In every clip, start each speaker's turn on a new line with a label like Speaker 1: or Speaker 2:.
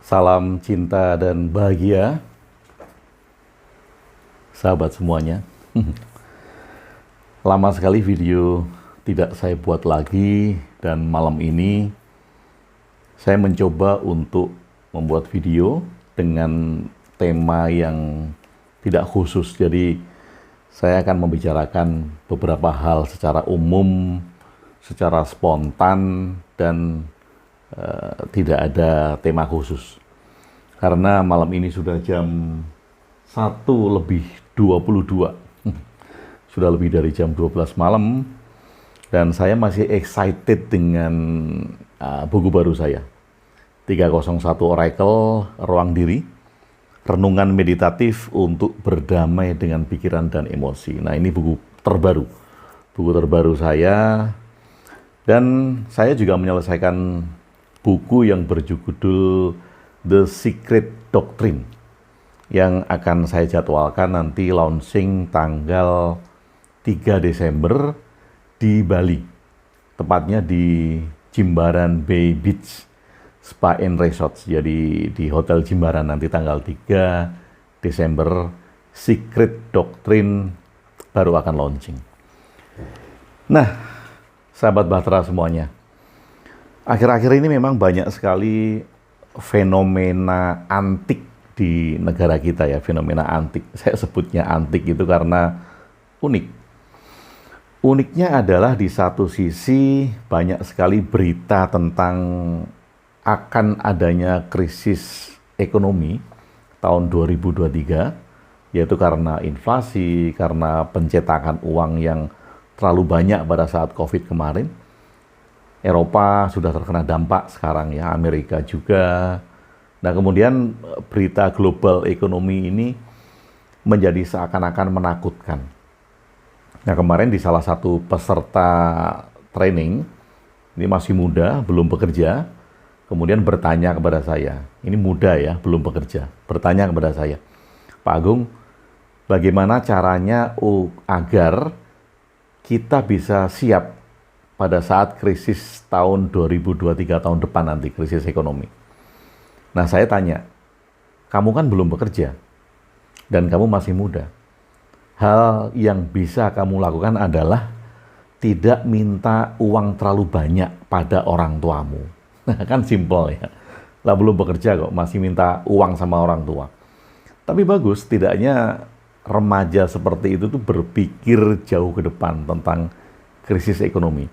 Speaker 1: Salam cinta dan bahagia, sahabat semuanya. Lama sekali video tidak saya buat lagi, dan malam ini saya mencoba untuk membuat video dengan tema yang tidak khusus. Jadi saya akan membicarakan beberapa hal secara umum, secara spontan, dan tidak ada tema khusus. Karena malam ini sudah jam 1:22. Sudah lebih dari jam 12 malam. Dan saya masih excited dengan buku baru saya. 301 Oracle, Ruang Diri. Renungan meditatif untuk berdamai dengan pikiran dan emosi. Nah, ini buku terbaru. Buku terbaru saya. Dan saya juga menyelesaikan buku yang berjudul The Secret Doctrine, yang akan saya jadwalkan nanti launching tanggal 3 Desember di Bali, tepatnya di Jimbaran Bay Beach Spa and Resorts. Jadi di Hotel Jimbaran nanti tanggal 3 Desember Secret Doctrine baru akan launching. Nah, sahabat Bahtera semuanya, akhir-akhir ini memang banyak sekali fenomena antik di negara kita ya, fenomena antik. Saya sebutnya antik itu karena unik. Uniknya adalah di satu sisi banyak sekali berita tentang akan adanya krisis ekonomi tahun 2023, yaitu karena inflasi, karena pencetakan uang yang terlalu banyak pada saat COVID kemarin. Eropa sudah terkena dampak sekarang ya, Amerika juga. Nah, kemudian berita global ekonomi ini menjadi seakan-akan menakutkan. Nah, kemarin di salah satu peserta training, ini masih muda, belum bekerja, kemudian bertanya kepada saya, ini muda ya, belum bekerja, bertanya kepada saya, Pak Agung, bagaimana caranya agar kita bisa siap pada saat krisis tahun 2023 tahun depan nanti, krisis ekonomi. Nah, saya tanya, kamu kan belum bekerja dan kamu masih muda. Hal yang bisa kamu lakukan adalah tidak minta uang terlalu banyak pada orang tuamu. Kan simpel ya. Lah, belum bekerja kok, masih minta uang sama orang tua. Tapi bagus, tidaknya remaja seperti itu tuh berpikir jauh ke depan tentang krisis ekonomi.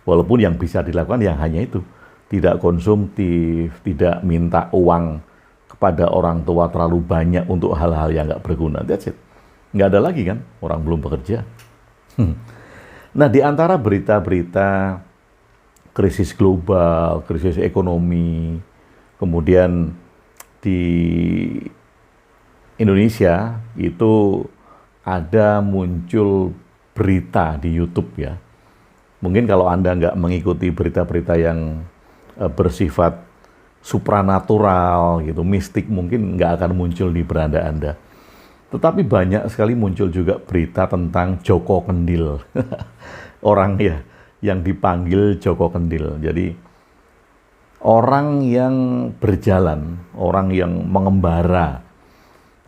Speaker 1: Walaupun yang bisa dilakukan yang hanya itu, tidak konsumtif, tidak minta uang kepada orang tua terlalu banyak untuk hal-hal yang nggak berguna. That's it. Nggak ada lagi kan, orang belum bekerja. Nah, di antara berita-berita krisis global, krisis ekonomi, kemudian di Indonesia itu ada muncul berita di YouTube ya. Mungkin kalau Anda nggak mengikuti berita-berita yang bersifat supranatural gitu, mistik, mungkin nggak akan muncul di beranda Anda. Tetapi banyak sekali muncul juga berita tentang Joko Kendil. Orang ya yang dipanggil Joko Kendil. Jadi orang yang berjalan, orang yang mengembara,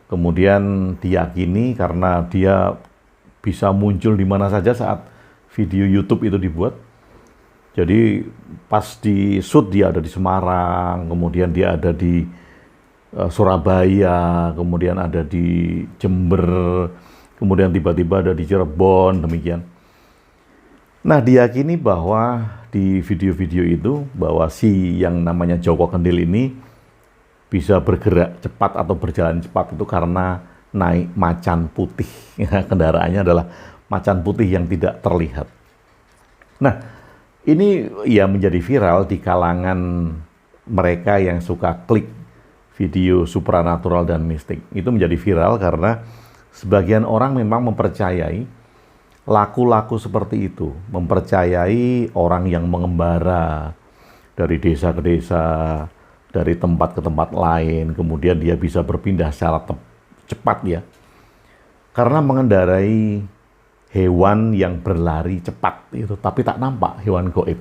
Speaker 1: kemudian diyakini karena dia bisa muncul di mana saja saat video YouTube itu dibuat. Jadi pas di shoot dia ada di Semarang, kemudian dia ada di Surabaya, kemudian ada di Jember, kemudian tiba-tiba ada di Cirebon, demikian. Nah, diyakini bahwa di video-video itu bahwa si yang namanya Joko Kendil ini bisa bergerak cepat atau berjalan cepat itu karena naik macan putih. Kendaraannya adalah macan putih yang tidak terlihat. Nah, ini ya menjadi viral di kalangan mereka yang suka klik video supranatural dan mistik. Itu menjadi viral karena sebagian orang memang mempercayai laku-laku seperti itu, mempercayai orang yang mengembara dari desa ke desa, dari tempat ke tempat lain, kemudian dia bisa berpindah secara cepat ya. Karena mengendarai hewan yang berlari cepat itu, tapi tak nampak, hewan goib.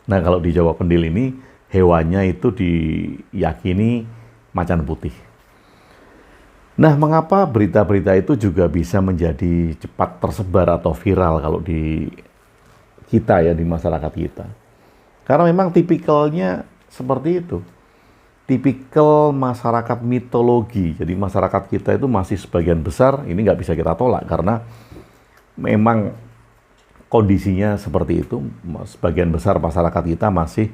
Speaker 1: Nah, kalau di Jawa Kendil ini hewannya itu diyakini macan putih. Nah, mengapa berita-berita itu juga bisa menjadi cepat tersebar atau viral kalau di kita ya, di masyarakat kita? Karena memang tipikalnya seperti itu. Tipikal masyarakat mitologi. Jadi masyarakat kita itu masih sebagian besar, ini nggak bisa kita tolak karena memang kondisinya seperti itu. Sebagian besar masyarakat kita masih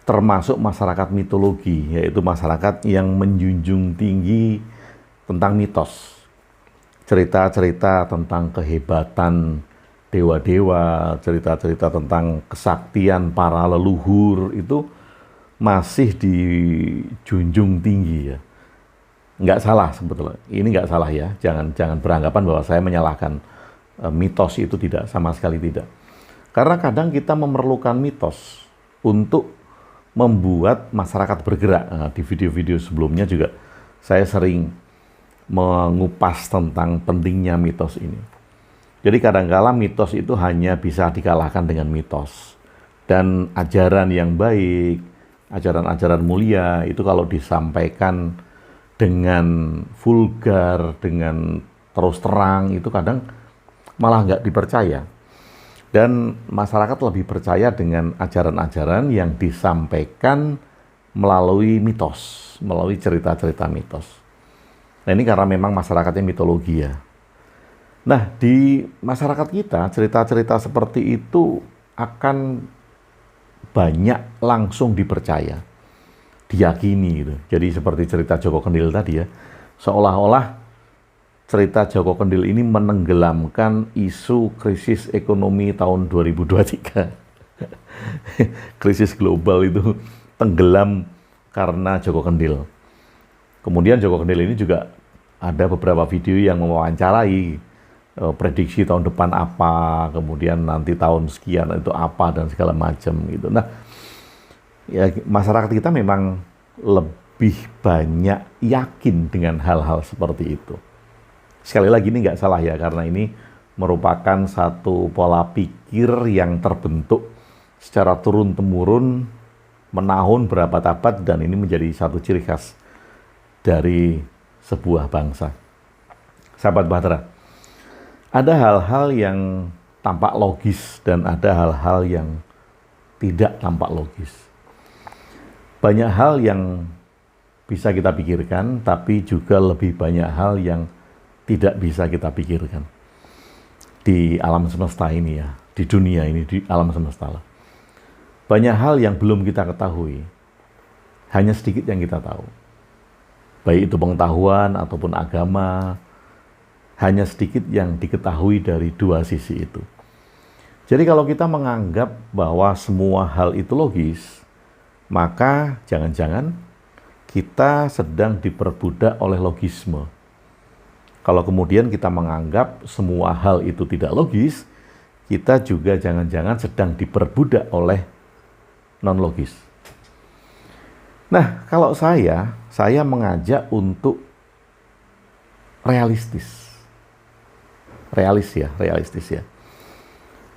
Speaker 1: termasuk masyarakat mitologi, yaitu masyarakat yang menjunjung tinggi tentang mitos. Cerita-cerita tentang kehebatan dewa-dewa, cerita-cerita tentang kesaktian para leluhur itu masih dijunjung tinggi ya. Nggak salah sebetulnya. Ini nggak salah ya. Jangan beranggapan bahwa saya menyalahkan mitos itu, tidak, sama sekali tidak. Karena kadang kita memerlukan mitos untuk membuat masyarakat bergerak. Nah, di video-video sebelumnya juga saya sering mengupas tentang pentingnya mitos ini. Jadi kadang-kala mitos itu hanya bisa dikalahkan dengan mitos. Dan ajaran yang baik, ajaran-ajaran mulia itu kalau disampaikan dengan vulgar, dengan terus terang, itu kadang malah nggak dipercaya. Dan masyarakat lebih percaya dengan ajaran-ajaran yang disampaikan melalui mitos, melalui cerita-cerita mitos. Nah, ini karena memang masyarakatnya mitologi ya. Nah, di masyarakat kita, cerita-cerita seperti itu akan banyak langsung dipercaya, diyakini gitu. Jadi seperti cerita Joko Kendil tadi ya, seolah-olah cerita Joko Kendil ini menenggelamkan isu krisis ekonomi tahun 2023. Krisis global itu tenggelam karena Joko Kendil. Kemudian Joko Kendil ini juga ada beberapa video yang mewawancarai prediksi tahun depan apa, kemudian nanti tahun sekian itu apa, dan segala macam gitu. Nah, ya masyarakat kita memang lebih banyak yakin dengan hal-hal seperti itu. Sekali lagi ini nggak salah ya, karena ini merupakan satu pola pikir yang terbentuk secara turun-temurun menahun berabad-abad, dan ini menjadi satu ciri khas dari sebuah bangsa. Sahabat Bahtera, ada hal-hal yang tampak logis dan ada hal-hal yang tidak tampak logis. Banyak hal yang bisa kita pikirkan, tapi juga lebih banyak hal yang tidak bisa kita pikirkan. Di alam semesta ini ya, di dunia ini, di alam semesta lah. Banyak hal yang belum kita ketahui, hanya sedikit yang kita tahu. Baik itu pengetahuan ataupun agama, hanya sedikit yang diketahui dari dua sisi itu. Jadi kalau kita menganggap bahwa semua hal itu logis, maka jangan-jangan kita sedang diperbudak oleh logisme. Kalau kemudian kita menganggap semua hal itu tidak logis, kita juga jangan-jangan sedang diperbudak oleh non-logis. Nah, kalau saya mengajak untuk realistis. Realistis ya.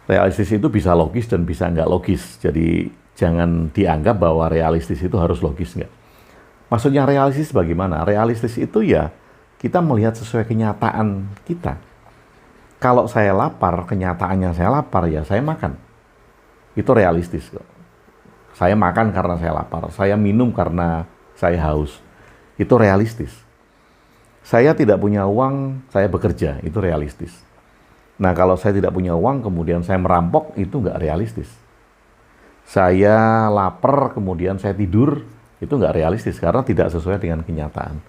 Speaker 1: Realistis itu bisa logis dan bisa nggak logis. Jadi jangan dianggap bahwa realistis itu harus logis, nggak. Maksudnya realistis bagaimana? Realistis itu ya kita melihat sesuai kenyataan kita. Kalau saya lapar, kenyataannya saya lapar, ya saya makan. Itu realistis kok. Saya makan karena saya lapar, saya minum karena saya haus. Itu realistis. Saya tidak punya uang, saya bekerja, itu realistis. Nah, kalau saya tidak punya uang, kemudian saya merampok, itu nggak realistis. Saya lapar, kemudian saya tidur, itu nggak realistis, karena tidak sesuai dengan kenyataan.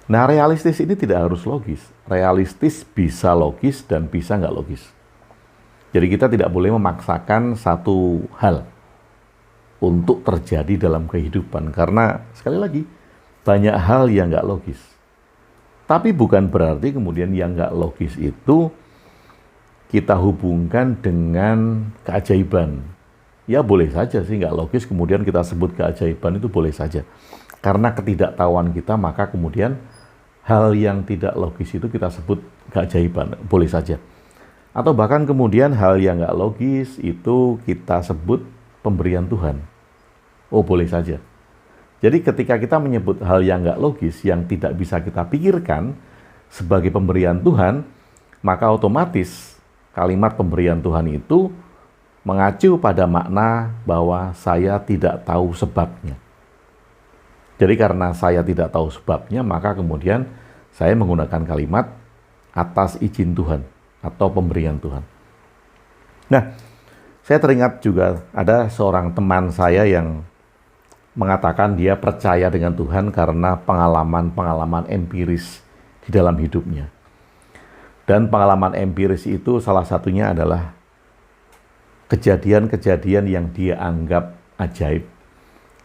Speaker 1: Nah, realistis ini tidak harus logis. Realistis bisa logis dan bisa nggak logis. Jadi kita tidak boleh memaksakan satu hal untuk terjadi dalam kehidupan. Karena sekali lagi, banyak hal yang nggak logis. Tapi bukan berarti kemudian yang nggak logis itu kita hubungkan dengan keajaiban. Ya boleh saja sih nggak logis, kemudian kita sebut keajaiban, itu boleh saja. Karena ketidaktahuan kita, maka kemudian hal yang tidak logis itu kita sebut keajaiban, boleh saja. Atau bahkan kemudian hal yang nggak logis itu kita sebut pemberian Tuhan. Oh, boleh saja. Jadi ketika kita menyebut hal yang nggak logis, yang tidak bisa kita pikirkan sebagai pemberian Tuhan, maka otomatis kalimat pemberian Tuhan itu mengacu pada makna bahwa saya tidak tahu sebabnya. Jadi karena saya tidak tahu sebabnya, maka kemudian saya menggunakan kalimat atas izin Tuhan atau pemberian Tuhan. Nah, saya teringat juga ada seorang teman saya yang mengatakan dia percaya dengan Tuhan karena pengalaman-pengalaman empiris di dalam hidupnya. Dan pengalaman empiris itu salah satunya adalah kejadian-kejadian yang dia anggap ajaib,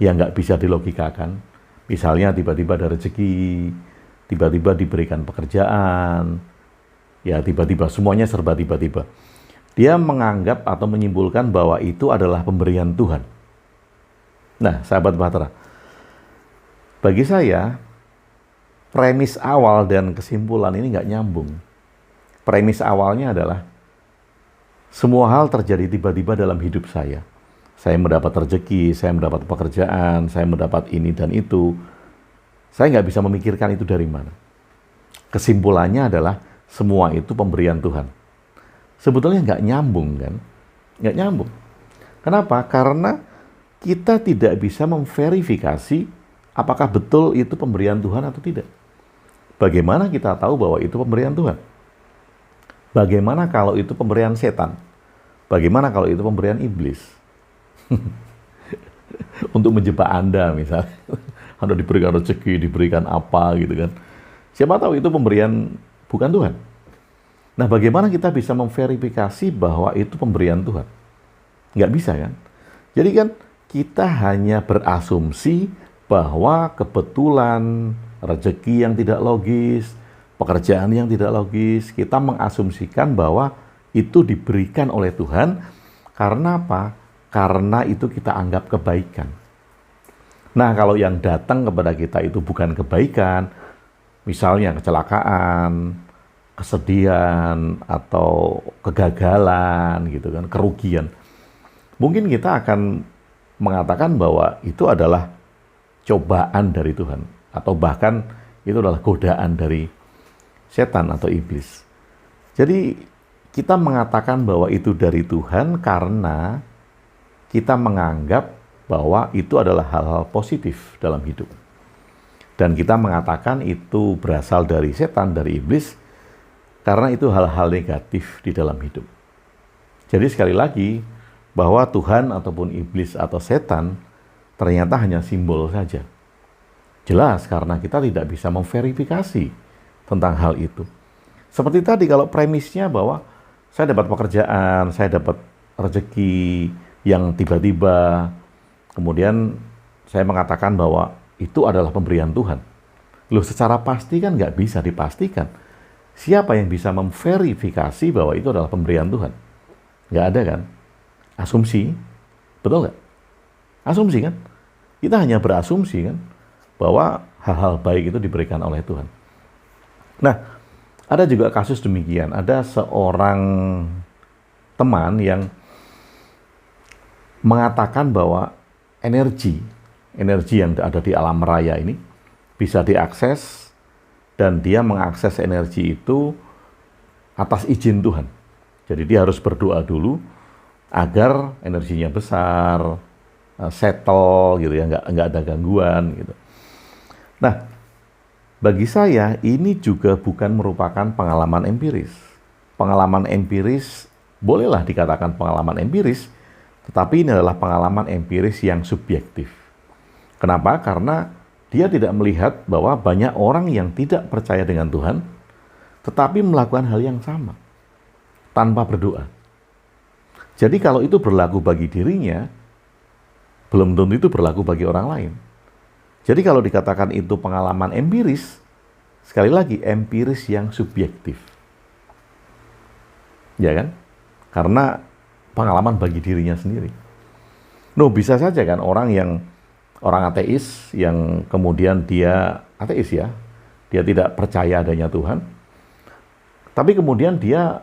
Speaker 1: yang nggak bisa dilogikakan. Misalnya tiba-tiba ada rezeki, tiba-tiba diberikan pekerjaan, ya tiba-tiba, semuanya serba tiba-tiba. Dia menganggap atau menyimpulkan bahwa itu adalah pemberian Tuhan. Nah, sahabat Bahtera, bagi saya, premis awal dan kesimpulan ini nggak nyambung. Premis awalnya adalah, semua hal terjadi tiba-tiba dalam hidup saya. Saya mendapat rezeki, saya mendapat pekerjaan, saya mendapat ini dan itu. Saya nggak bisa memikirkan itu dari mana. Kesimpulannya adalah, semua itu pemberian Tuhan. Sebetulnya nggak nyambung kan? Nggak nyambung. Kenapa? Karena kita tidak bisa memverifikasi apakah betul itu pemberian Tuhan atau tidak. Bagaimana kita tahu bahwa itu pemberian Tuhan? Bagaimana kalau itu pemberian setan? Bagaimana kalau itu pemberian iblis? Untuk menjebak Anda misalnya. Anda diberikan rezeki, diberikan apa gitu kan. Siapa tahu itu pemberian bukan Tuhan. Nah, bagaimana kita bisa memverifikasi bahwa itu pemberian Tuhan? Nggak bisa kan? Jadi kan kita hanya berasumsi bahwa kebetulan rezeki yang tidak logis, pekerjaan yang tidak logis, kita mengasumsikan bahwa itu diberikan oleh Tuhan. Karena apa? Karena itu kita anggap kebaikan. Nah, kalau yang datang kepada kita itu bukan kebaikan, misalnya kecelakaan, kesedihan, atau kegagalan, gitu kan, kerugian, mungkin kita akan mengatakan bahwa itu adalah cobaan dari Tuhan, atau bahkan itu adalah godaan dari setan atau iblis. Jadi kita mengatakan bahwa itu dari Tuhan karena kita menganggap bahwa itu adalah hal-hal positif dalam hidup. Dan kita mengatakan itu berasal dari setan, dari iblis, karena itu hal-hal negatif di dalam hidup. Jadi sekali lagi, bahwa Tuhan ataupun iblis atau setan ternyata hanya simbol saja. Jelas karena kita tidak bisa memverifikasi tentang hal itu. Seperti tadi kalau premisnya bahwa saya dapat pekerjaan, saya dapat rezeki yang tiba-tiba, kemudian saya mengatakan bahwa itu adalah pemberian Tuhan. Loh, secara pasti kan nggak bisa dipastikan. Siapa yang bisa memverifikasi bahwa itu adalah pemberian Tuhan? Nggak ada kan? Asumsi, betul nggak? Asumsi kan? Kita hanya berasumsi kan bahwa hal-hal baik itu diberikan oleh Tuhan. Nah, ada juga kasus demikian. Ada seorang teman yang mengatakan bahwa energi yang ada di alam raya ini bisa diakses, dan dia mengakses energi itu atas izin Tuhan. Jadi dia harus berdoa dulu agar energinya besar, settle gitu ya, nggak ada gangguan gitu. Nah, bagi saya ini juga bukan merupakan pengalaman empiris. Pengalaman empiris bolehlah dikatakan pengalaman empiris, tetapi ini adalah pengalaman empiris yang subjektif. Kenapa? Karena dia tidak melihat bahwa banyak orang yang tidak percaya dengan Tuhan, tetapi melakukan hal yang sama tanpa berdoa. Jadi kalau itu berlaku bagi dirinya, belum tentu itu berlaku bagi orang lain. Jadi kalau dikatakan itu pengalaman empiris, sekali lagi empiris yang subjektif. Ya kan? Karena pengalaman bagi dirinya sendiri. No, bisa saja kan orang ateis yang kemudian dia ateis ya, dia tidak percaya adanya Tuhan, tapi kemudian dia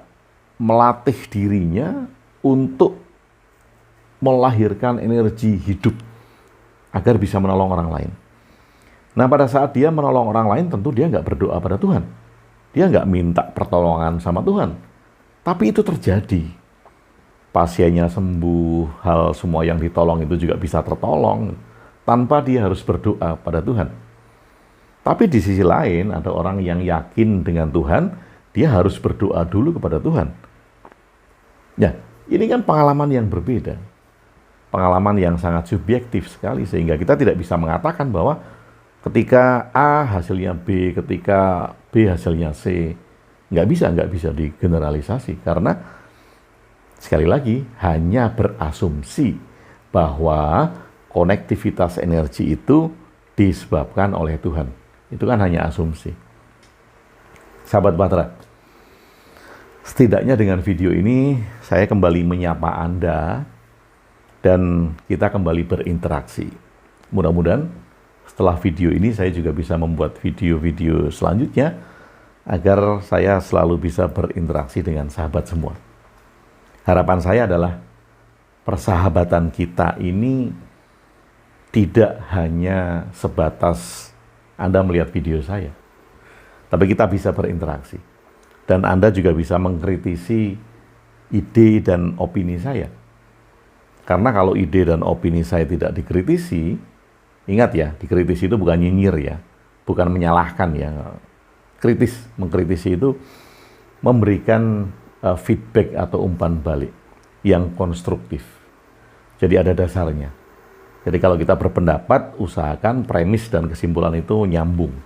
Speaker 1: melatih dirinya untuk melahirkan energi hidup agar bisa menolong orang lain. Nah, pada saat dia menolong orang lain, tentu dia nggak berdoa pada Tuhan. Dia nggak minta pertolongan sama Tuhan. Tapi itu terjadi. Pasiennya sembuh, hal semua yang ditolong itu juga bisa tertolong, tanpa dia harus berdoa pada Tuhan. Tapi di sisi lain, ada orang yang yakin dengan Tuhan, dia harus berdoa dulu kepada Tuhan. Ya, ini kan pengalaman yang berbeda. Pengalaman yang sangat subjektif sekali, sehingga kita tidak bisa mengatakan bahwa ketika A hasilnya B, ketika B hasilnya C. Nggak bisa digeneralisasi, karena sekali lagi hanya berasumsi bahwa konektivitas energi itu disebabkan oleh Tuhan. Itu kan hanya asumsi. Sahabat Bahtera, setidaknya dengan video ini saya kembali menyapa Anda dan kita kembali berinteraksi. Mudah-mudahan setelah video ini saya juga bisa membuat video-video selanjutnya agar saya selalu bisa berinteraksi dengan sahabat semua. Harapan saya adalah persahabatan kita ini tidak hanya sebatas Anda melihat video saya, tapi kita bisa berinteraksi. Dan Anda juga bisa mengkritisi ide dan opini saya. Karena kalau ide dan opini saya tidak dikritisi, ingat ya, dikritisi itu bukan nyinyir ya, bukan menyalahkan ya. Mengkritisi itu memberikan feedback atau umpan balik yang konstruktif. Jadi ada dasarnya. Jadi kalau kita berpendapat, usahakan premis dan kesimpulan itu nyambung.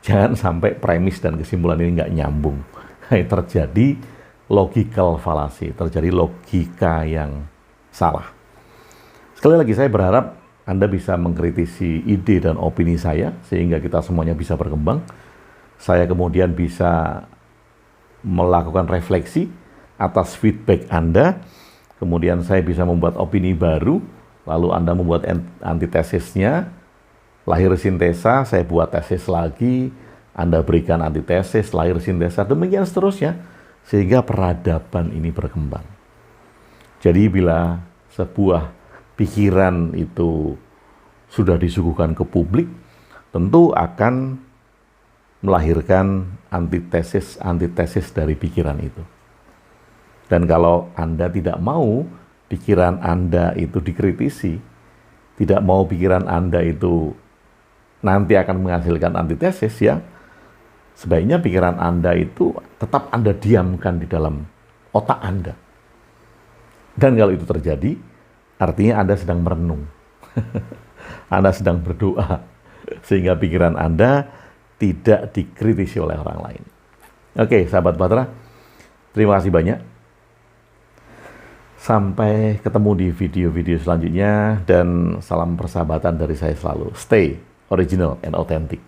Speaker 1: Jangan sampai premis dan kesimpulan ini nggak nyambung. Terjadi logical fallacy, terjadi logika yang salah. Sekali lagi saya berharap Anda bisa mengkritisi ide dan opini saya, sehingga kita semuanya bisa berkembang. Saya kemudian bisa melakukan refleksi atas feedback Anda, kemudian saya bisa membuat opini baru, lalu Anda membuat antitesisnya, lahir sintesa, saya buat tesis lagi, Anda berikan antitesis, lahir sintesa, demikian seterusnya, sehingga peradaban ini berkembang. Jadi bila sebuah pikiran itu sudah disuguhkan ke publik, tentu akan melahirkan antitesis dari pikiran itu. Dan kalau Anda tidak mau pikiran Anda itu dikritisi, tidak mau pikiran Anda itu nanti akan menghasilkan antitesis, ya sebaiknya pikiran Anda itu tetap Anda diamkan di dalam otak Anda. Dan kalau itu terjadi, artinya Anda sedang merenung. Anda sedang berdoa, sehingga pikiran Anda tidak dikritisi oleh orang lain. Oke, sahabat Bahtera, terima kasih banyak. Sampai ketemu di video-video selanjutnya, dan salam persahabatan dari saya selalu. Stay original and authentic.